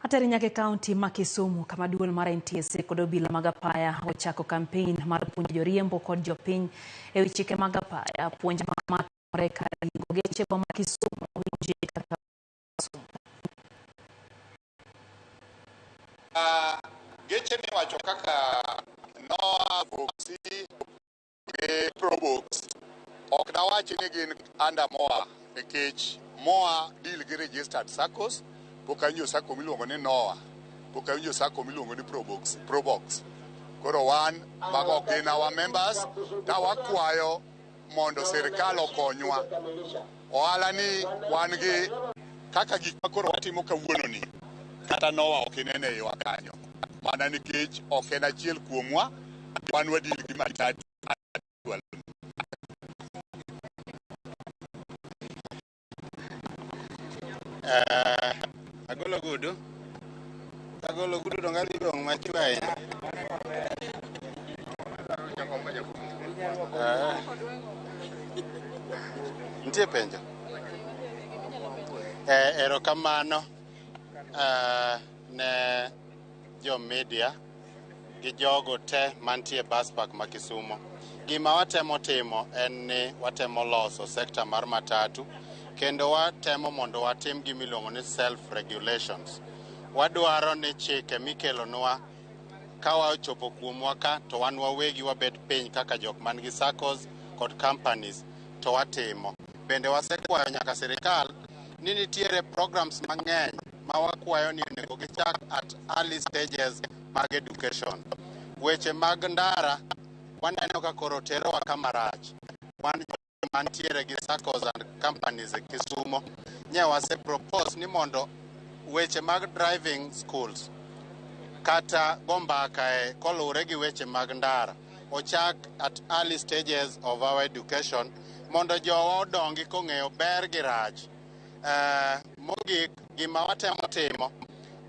Atari nyake kaunti ma Kisumu kama duol mar NTSA kod obila mag apaya ochako campaign mar puonjo joriembo kod jopiny e wi chike mag apaya. Puonj matimore ka ringo geche ma Kisumu geche ni wacho kaka Noah, Voxi, Probox. Ok na wachi ni gin under Moa nikech Moa deal gi registered SACCOs. Pok awinjo sacco miluongo ni Noah. Pok awinjo sacco miluongo ni Probox. Koro wan mago gin our members ta wakwayo mondo sirkal okonywa. Ohala ni wan gi kaka gik makoro watimo kawuono ni. Kata Noah ok inene yo kanyo. Mana nikech ok en achiel kuomwa, wan wadil gi matatu. Agolo gudu dong ali dong machwai. Ntie penjo. Erokamano ne jo media gi jogo te mantie bus park ma Kisumu. Gima watemo timo en ni watemo loso sekta mar matatu kendo watemo mondo watim gimiluongo ni self regulations. Wadwaro ni chike mikelonwa ka wachopo kuomwa ka to wan wawegi wabet piny kaka jok man gi SACCOs kod companies to watimo. Bende wasekwayo nyaka sirikal ni nitiere programs mang'eny ma wakwayo ni onego gichak at early stages mag education. Weche mag ndara waneno ka koro terowa kama rach. Wan mantiere gi SACCOs and companies e Kisumu nye wase propose ni mondo weche mag driving schools kata gombaka kolure gi weche mag ndara ochak at early stages of our education mondo jowa odongi kong'eyo ber gi rach. Mogik gima watemo timo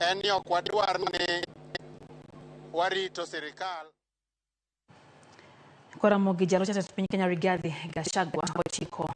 en ni ok wadwar ni warito sirikal. Ramogi jalo cha piny Kenya Rigathi Gachagua ochiko